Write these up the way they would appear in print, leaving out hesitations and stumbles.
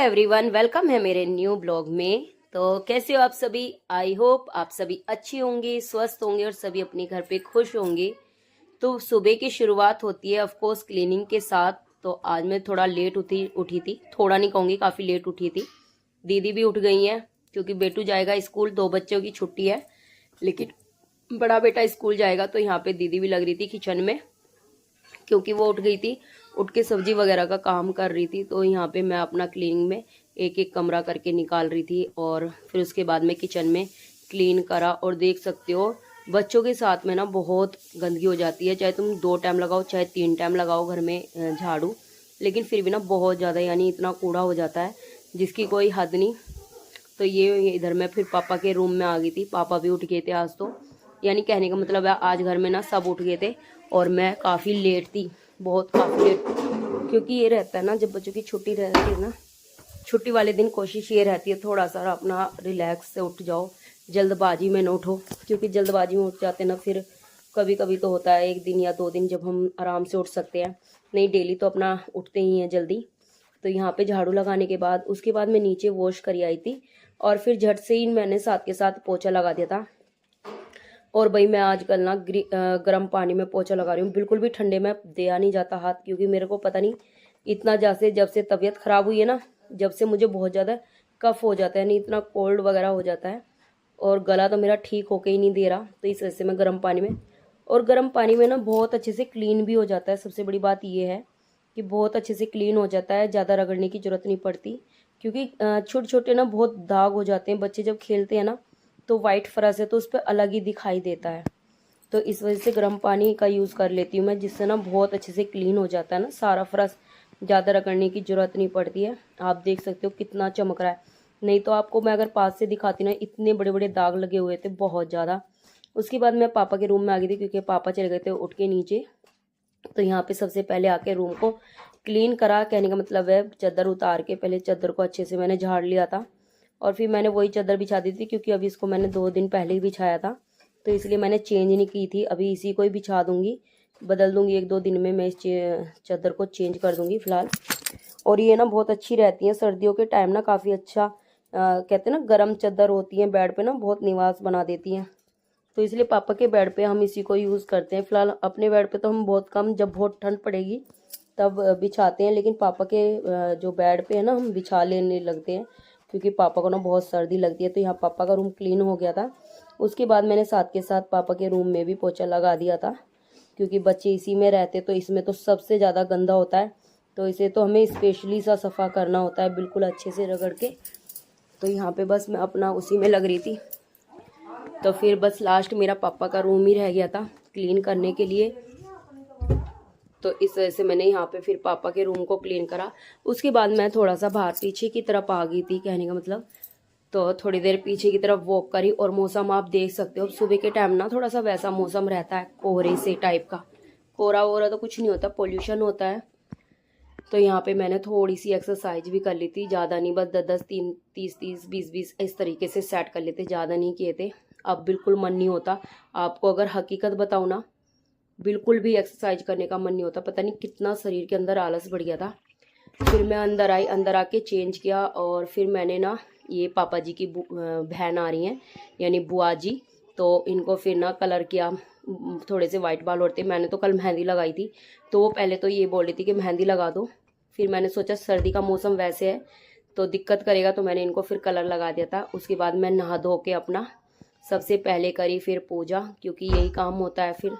Everyone, welcome है मेरे new blog में। तो कैसे हो आप सभी? आई होप आप सभी अच्छे होंगे, स्वस्थ होंगे और सभी अपने घर पे खुश होंगे। तो सुबह की शुरुआत होती है ऑफ कोर्स क्लीनिंग के साथ। तो आज मैं थोड़ा लेट उठी थी, थोड़ा नहीं कहूँगी, काफ़ी लेट उठी थी। दीदी भी उठ गई हैं क्योंकि बेटू जाएगा स्कूल, 2 बच्चों की छुट्टी है, लेकिन बड़ा बेटा स्कूल जाएगा। तो यहाँ पे दीदी भी लग रही थी किचन में क्योंकि वो उठ गई थी, उठ के सब्जी वगैरह का काम कर रही थी। तो यहाँ पे मैं अपना क्लीनिंग में एक एक कमरा करके निकाल रही थी और फिर उसके बाद में किचन में क्लीन करा। और देख सकते हो बच्चों के साथ में ना बहुत गंदगी हो जाती है, चाहे तुम 2 टाइम लगाओ चाहे 3 टाइम लगाओ घर में झाड़ू, लेकिन फिर भी ना बहुत ज़्यादा यानी इतना कूड़ा हो जाता है जिसकी कोई हद नहीं। तो ये इधर मैं फिर पापा के रूम में आ गई थी। पापा भी उठ गए थे आज, तो यानी कहने का मतलब है आज घर में ना सब उठ गए थे और मैं काफ़ी लेट थी, बहुत काफ़ी लेट। क्योंकि ये रहता है ना, जब बच्चों की छुट्टी रहती है ना, छुट्टी वाले दिन कोशिश ये रहती है थोड़ा सा अपना रिलैक्स से उठ जाओ, जल्दबाजी में न उठो। क्योंकि जल्दबाजी में उठ जाते ना, फिर कभी कभी तो होता है 1 दिन या 2 दिन जब हम आराम से उठ सकते हैं, नहीं डेली तो अपना उठते ही हैं जल्दी। तो यहाँ पे झाड़ू लगाने के बाद उसके बाद मैं नीचे वॉश करी आई थी और फिर झट से ही मैंने साथ के साथ पोछा लगा दिया था। और भाई मैं आजकल ना गर्म पानी में पोछा लगा रही हूँ, बिल्कुल भी ठंडे में दिया नहीं जाता हाथ, क्योंकि मेरे को पता नहीं इतना जब से तबीयत ख़राब हुई है ना, जब से मुझे बहुत ज़्यादा कफ हो जाता है, नहीं इतना कोल्ड वगैरह हो जाता है और गला तो मेरा ठीक होके ही नहीं दे रहा। तो इस वजह से मैं गर्म पानी में, और गर्म पानी में ना बहुत अच्छे से क्लीन भी हो जाता है। सबसे बड़ी बात ये है कि बहुत अच्छे से क्लीन हो जाता है, ज़्यादा रगड़ने की ज़रूरत नहीं पड़ती। क्योंकि छोटे छोटे ना बहुत दाग हो जाते हैं, बच्चे जब खेलते हैं ना तो वाइट फरस है तो उस पर अलग ही दिखाई देता है। तो इस वजह से गर्म पानी का यूज़ कर लेती हूँ मैं, जिससे ना बहुत अच्छे से क्लीन हो जाता है ना सारा फरस, ज़्यादा रगड़ने की ज़रूरत नहीं पड़ती है। आप देख सकते हो कितना चमक रहा है, नहीं तो आपको मैं अगर पास से दिखाती ना, इतने बड़े बड़े दाग लगे हुए थे बहुत ज़्यादा। उसके बाद मैं पापा के रूम में आ गई थी क्योंकि पापा चले गए थे उठ के नीचे। तो यहाँ पे सबसे पहले आके रूम को क्लीन करा, कहने का मतलब है चादर उतार के पहले चादर को अच्छे से मैंने झाड़ लिया था और फिर मैंने वही चादर बिछा दी थी, क्योंकि अभी इसको मैंने 2 दिन पहले ही बिछाया था, तो इसलिए मैंने चेंज नहीं की थी। अभी इसी को ही बिछा दूंगी, बदल दूंगी 1-2 दिन में मैं इस चादर को चेंज कर दूंगी फिलहाल। और ये ना बहुत अच्छी रहती हैं सर्दियों के टाइम ना, काफ़ी अच्छा कहते हैं ना, गर्म चादर होती हैं बेड पे ना, बहुत निवास बना देती हैं। तो इसलिए पापा के बेड पे हम इसी को यूज़ करते हैं फिलहाल। अपने बेड पे तो हम बहुत कम, जब बहुत ठंड पड़ेगी तब बिछाते हैं, लेकिन पापा के जो बेड पे है ना हम बिछा लेने लगते हैं, क्योंकि पापा को ना बहुत सर्दी लगती है। तो यहाँ पापा का रूम क्लीन हो गया था। उसके बाद मैंने साथ के साथ पापा के रूम में भी पोछा लगा दिया था, क्योंकि बच्चे इसी में रहते तो इसमें तो सबसे ज़्यादा गंदा होता है, तो इसे तो हमें स्पेशली सा सफ़ा करना होता है बिल्कुल अच्छे से रगड़ के। तो यहाँ पे बस मैं अपना उसी में लग रही थी। तो फिर बस लास्ट मेरा पापा का रूम ही रह गया था क्लीन करने के लिए। तो इस वजह से मैंने यहाँ पे फिर पापा के रूम को क्लीन करा। उसके बाद मैं थोड़ा सा बाहर पीछे की तरफ आ गई थी, कहने का मतलब। तो थोड़ी देर पीछे की तरफ वॉक करी और मौसम आप देख सकते हो, सुबह के टाइम ना थोड़ा सा वैसा मौसम रहता है, कोहरे से टाइप का। कोहरा वोहरा तो कुछ नहीं होता, पोल्यूशन होता है। तो यहाँ पे मैंने थोड़ी सी एक्सरसाइज भी कर ली थी, ज़्यादा नहीं, बस 10-10, 30-30, 20-20 इस तरीके से सेट कर लेते, ज़्यादा नहीं किए थे। अब बिल्कुल मन नहीं होता, आपको अगर हकीकत बताऊँ ना, बिल्कुल भी एक्सरसाइज करने का मन नहीं होता। पता नहीं कितना शरीर के अंदर आलस बढ़ गया था। फिर मैं अंदर आई, अंदर आके चेंज किया और फिर मैंने ना, ये पापा जी की बहन आ रही हैं यानी बुआ जी, तो इनको फिर ना कलर किया। थोड़े से वाइट बाल होते, मैंने तो कल मेहंदी लगाई थी, तो वो पहले तो ये बोल रही थी कि मेहंदी लगा दो। फिर मैंने सोचा सर्दी का मौसम वैसे है तो दिक्कत करेगा, तो मैंने इनको फिर कलर लगा दिया था। उसके बाद मैं नहा धो के अपना सबसे पहले करी फिर पूजा, क्योंकि यही काम होता है फिर।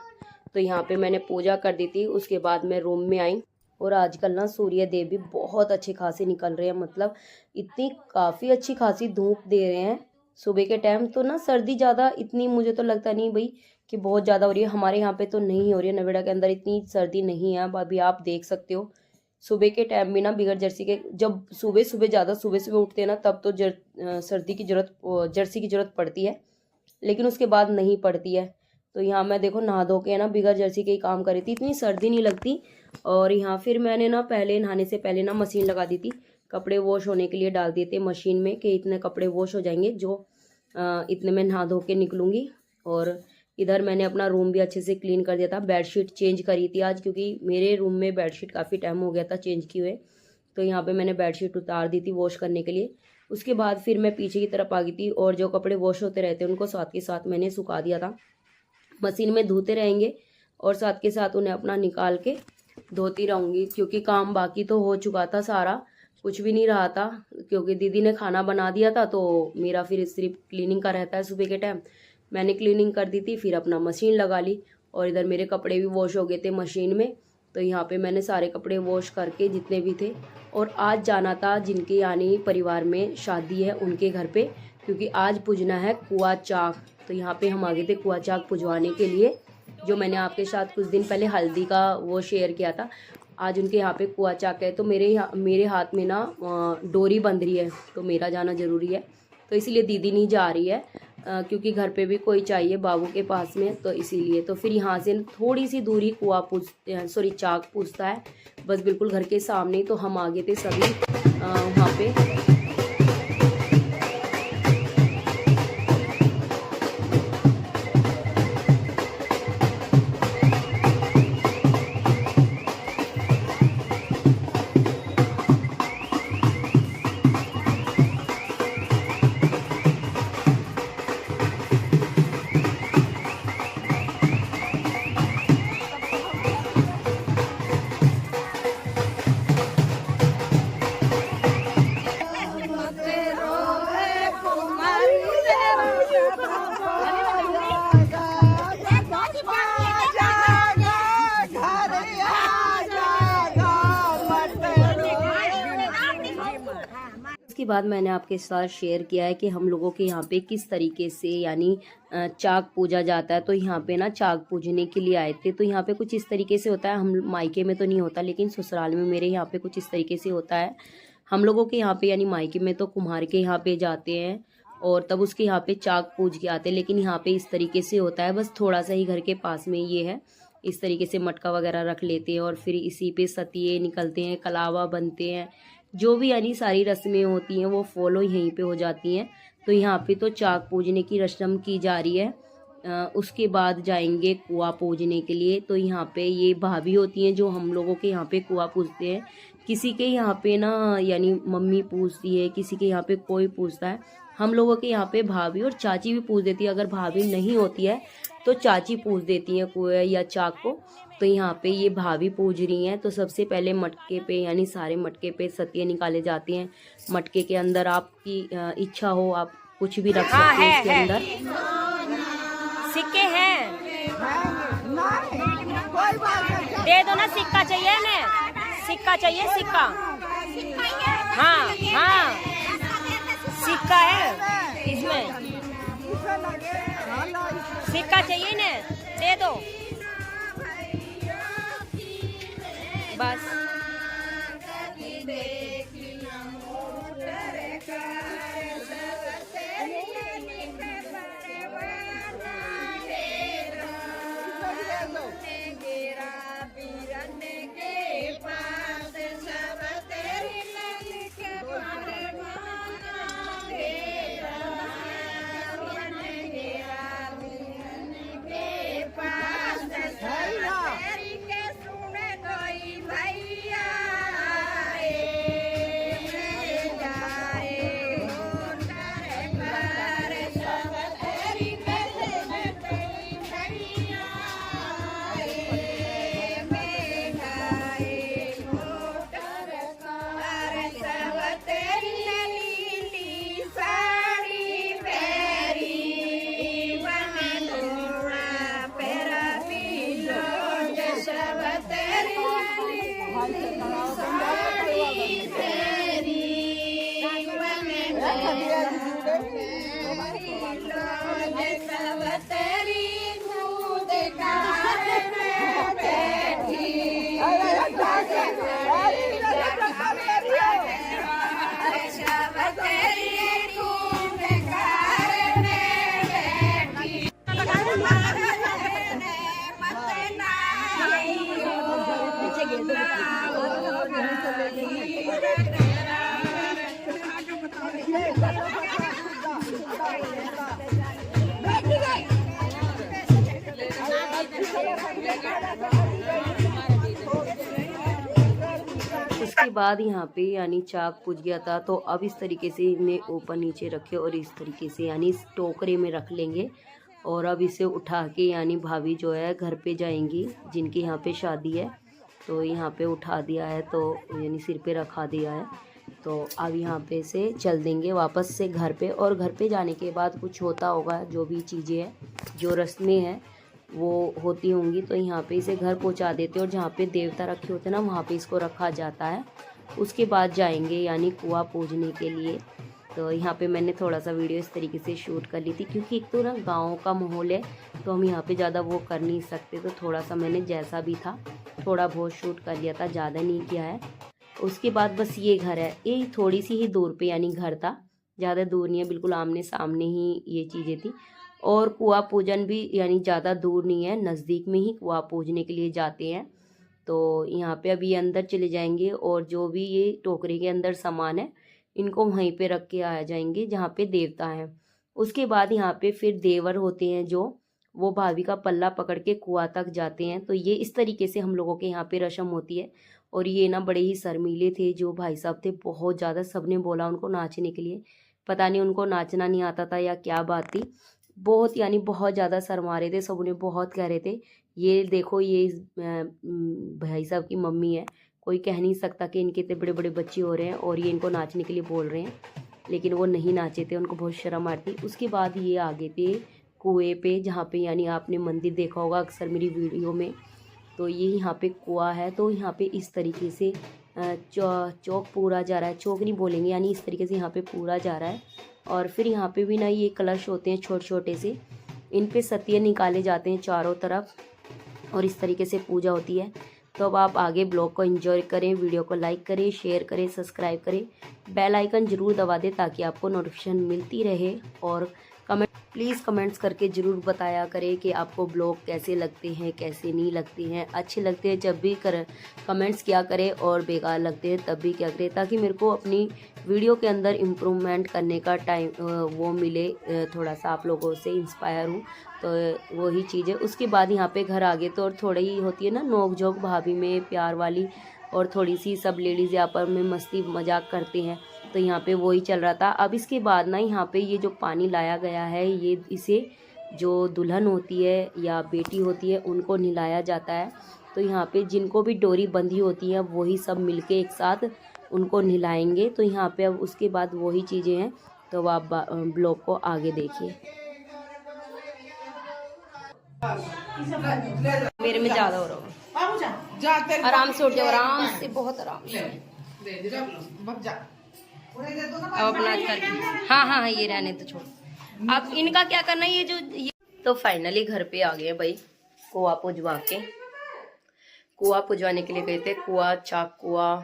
तो यहाँ पे मैंने पूजा कर दी थी। उसके बाद मैं रूम में आई और आजकल ना सूर्य देव भी बहुत अच्छे खासे निकल रहे हैं, मतलब इतनी काफ़ी अच्छी खासी धूप दे रहे हैं सुबह के टाइम। तो ना सर्दी ज़्यादा इतनी मुझे तो लगता नहीं भाई कि बहुत ज़्यादा हो रही है, हमारे यहाँ पे तो नहीं हो रही है, नोएडा के अंदर इतनी सर्दी नहीं है। अभी आप देख सकते हो सुबह के टाइम भी ना बिगर जर्सी के, जब सुबह सुबह ज़्यादा सुबह सुबह उठते हैं ना, तब तो सर्दी की जरूरत, जर्सी की जरूरत पड़ती है, लेकिन उसके बाद नहीं पड़ती है। तो यहाँ मैं देखो नहा धो के ना बिगर जर्सी के ही काम करी थी, इतनी सर्दी नहीं लगती। और यहाँ फिर मैंने ना पहले नहाने से पहले ना मशीन लगा दी थी, कपड़े वॉश होने के लिए डाल दिए थे मशीन में कि इतने कपड़े वॉश हो जाएंगे, जो इतने में नहा धो के निकलूँगी। और इधर मैंने अपना रूम भी अच्छे से क्लीन कर दिया था, बेडशीट चेंज करी थी आज, क्योंकि मेरे रूम में बेडशीट काफ़ी टाइम हो गया था चेंज किए हुए। तो यहाँ पे मैंने बेडशीट उतार दी थी वॉश करने के लिए। उसके बाद फिर मैं पीछे की तरफ आ गई थी और जो कपड़े वॉश होते रहते हैं उनको साथ के साथ मैंने सुखा दिया था। मशीन में धोते रहेंगे और साथ के साथ उन्हें अपना निकाल के धोती रहूँगी, क्योंकि काम बाकी तो हो चुका था सारा, कुछ भी नहीं रहा था क्योंकि दीदी ने खाना बना दिया था। तो मेरा फिर सिर्फ क्लीनिंग का रहता है सुबह के टाइम। मैंने क्लीनिंग कर दी थी, फिर अपना मशीन लगा ली और इधर मेरे कपड़े भी वॉश हो गए थे मशीन में। तो यहाँ पे मैंने सारे कपड़े वॉश करके जितने भी थे, और आज जाना था जिनके यानी परिवार में शादी है उनके घर पे, क्योंकि आज पूजना है कुआ चाक। तो यहाँ पे हम आ गए थे कुआ चाक पुजवाने के लिए, जो मैंने आपके साथ कुछ दिन पहले हल्दी का वो शेयर किया था। आज उनके यहाँ पे कुआ चाक है, तो मेरे हाथ में ना डोरी बंध रही है, तो मेरा जाना ज़रूरी है। तो इसीलिए दीदी नहीं जा रही है, क्योंकि घर पे भी कोई चाहिए बाबू के पास में, तो इसीलिए। तो फिर यहाँ से थोड़ी सी दूरी चाक पूछता है, बस बिल्कुल घर के सामने। तो हम आ गए थे सभी वहाँ पे। उसके बाद मैंने आपके साथ शेयर किया है कि हम लोगों के यहाँ पे किस तरीके से यानी चाक पूजा जाता है। तो यहाँ पे ना चाक पूजने के लिए आए थे। तो यहाँ पे कुछ इस तरीके से होता है, हम मायके में तो नहीं होता, लेकिन ससुराल में मेरे यहाँ पे कुछ इस तरीके से होता है। हम लोगों के यहाँ पे यानी मायके में तो कुम्हार के यहाँ पे जाते हैं और तब उसके यहाँ पे चाक पूज के आते हैं, लेकिन यहाँ पे इस तरीके से होता है। बस थोड़ा सा ही घर के पास में ये है, इस तरीके से मटका वगैरह रख लेते हैं और फिर इसी पे सतिये निकलते हैं, कलावा बनते हैं, जो भी यानी सारी रस्में होती हैं वो फॉलो यहीं पे हो जाती हैं। तो यहाँ पे तो चाक पूजने की रस्म की जा रही है। उसके बाद जाएंगे कुआ पूजने के लिए। तो यहाँ पे ये भाभी होती हैं जो हम लोगों के यहाँ पे कुआ पूजते हैं। किसी के यहाँ पे ना यानी मम्मी पूजती है, किसी के यहाँ पे कोई पूजता है। हम लोगों के यहाँ पे भाभी और चाची भी पूज देती है। अगर भाभी नहीं होती है तो चाची पूज देती हैं कुएं या चाक को। तो यहाँ पे ये भाभी पूज रही हैं। तो सबसे पहले मटके पे यानी सारे मटके पे सतिये निकाले जाते हैं। मटके के अंदर आपकी इच्छा हो आप कुछ भी रख सकते हैं। इसके अंदर सिक्के हैं, दे दो ना, सिक्का चाहिए ना, सिक्का चाहिए, सिक्का। हाँ हाँ सिक्का है इसमें, सिक्का चाहिए ना, दे दो बस। उसके बाद यहाँ पे यानी चाक पूज गया था, तो अब इस तरीके से इन्हें ऊपर नीचे रखे और इस तरीके से यानी इस टोकरे में रख लेंगे। और अब इसे उठा के यानी भाभी जो है घर पे जाएंगी, जिनकी यहाँ पे शादी है, तो यहाँ पे उठा दिया है, तो यानी सिर पे रखा दिया है। तो अब यहाँ पे से चल देंगे वापस से घर पे। और घर पे जाने के बाद कुछ होता होगा, जो भी चीज़ें हैं, जो रस्में हैं वो होती होंगी, तो यहाँ पे इसे घर पहुँचा देते हैं। और जहाँ पे देवता रखे होते हैं ना, वहाँ पे इसको रखा जाता है। उसके बाद जाएंगे यानी कुआं पूजने के लिए। तो यहाँ पे मैंने थोड़ा सा वीडियो इस तरीके से शूट कर ली थी, क्योंकि एक तो ना गाँव का माहौल है, तो हम यहाँ पे ज़्यादा वो कर नहीं सकते, तो थोड़ा सा मैंने जैसा भी था थोड़ा बहुत शूट कर लिया था, ज़्यादा नहीं किया है। उसके बाद बस ये घर है, ये थोड़ी सी ही दूर पे यानी घर था, ज़्यादा दूर नहीं है, बिल्कुल आमने सामने ही ये चीज़ें थी। और कुआं पूजन भी यानी ज़्यादा दूर नहीं है, नज़दीक में ही कुआं पूजने के लिए जाते हैं। तो यहाँ पे अभी अंदर चले जाएंगे और जो भी ये टोकरे के अंदर सामान है इनको वहीं पे रख के आ जाएंगे जहाँ पे देवता हैं। उसके बाद यहाँ पे फिर देवर होते हैं, जो वो भाभी का पल्ला पकड़ के कुआं तक जाते हैं। तो ये इस तरीके से हम लोगों के यहाँ पे रस्म होती है। और ये ना बड़े ही शर्मीले थे जो भाई साहब थे, बहुत ज़्यादा। सबने बोला उनको नाचने के लिए, पता नहीं उनको नाचना नहीं आता था या क्या बात थी, बहुत यानी बहुत ज़्यादा शर्मा रहे थे। सब उन्हें बहुत कह रहे थे, ये देखो ये भाई साहब की मम्मी है, कोई कह नहीं सकता कि इनके इतने बड़े बड़े बच्चे हो रहे हैं और ये इनको नाचने के लिए बोल रहे हैं। लेकिन वो नहीं नाचे थे, उनको बहुत शर्म आती। उसके बाद ये आगे पे कुएं पे, जहाँ पे यानी आपने मंदिर देखा होगा अक्सर मेरी वीडियो में, तो ये यहाँ पे कुआं है। तो यहाँ पे इस तरीके से चौक पूरा जा रहा है, चौक नहीं बोलेंगे, यानी इस तरीके से यहाँ पे पूरा जा रहा है। और फिर यहाँ पे भी ना ये कलश होते हैं छोटे छोटे से, इन पे सतिये निकाले जाते हैं चारों तरफ, और इस तरीके से पूजा होती है। तो अब आप आगे ब्लॉग को एंजॉय करें, वीडियो को लाइक करें, शेयर करें, सब्सक्राइब करें, बेल आइकन ज़रूर दबा दें ताकि आपको नोटिफिकेशन मिलती रहे। और प्लीज़ कमेंट्स करके ज़रूर बताया करें कि आपको ब्लॉग कैसे लगते हैं, कैसे नहीं लगते हैं। अच्छे लगते हैं जब भी कमेंट्स किया करें, और बेकार लगते हैं तब भी क्या करें, ताकि मेरे को अपनी वीडियो के अंदर इम्प्रूवमेंट करने का टाइम वो मिले, थोड़ा सा आप लोगों से इंस्पायर हूँ, तो वही चीज़ है। उसके बाद यहाँ पे घर आ गए, तो और थोड़ी ही होती है ना नोक झोंक भाभी में प्यार वाली, और थोड़ी सी सब लेडीज़ यहाँ पर में मस्ती मजाक करते हैं, तो यहाँ पे वही चल रहा था। अब इसके बाद ना यहाँ पे ये जो पानी लाया गया है, ये इसे जो दुल्हन होती है या बेटी होती है उनको नहलाया जाता है। तो यहाँ पे जिनको भी डोरी बंधी होती है वही सब मिलके एक साथ उनको नहलाएंगे। तो यहाँ पे अब उसके बाद वही चीज़ें हैं, तो आप ब्लॉग को आगे देखिए। मेरे में ज़्यादा हो रहा है, आराम से उठ जाओ, आराम से, बहुत आराम से। अब अपना हाँ हाँ हाँ, ये रहने तो छोड़। अब इनका क्या करना है, ये तो फाइनली घर पे आ गए भाई, कुआं पुजवा के। कुआं पुजवाने के लिए गए थे, कुआं चाक कुआं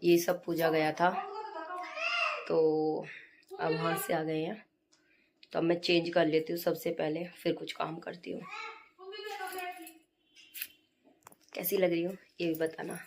ये सब पूजा गया था। तो अब वहाँ से आ गए हैं, तो अब मैं चेंज कर लेती हूँ सबसे पहले, फिर कुछ काम करती हूँ। कैसी लग रही हूँ ये भी बताना।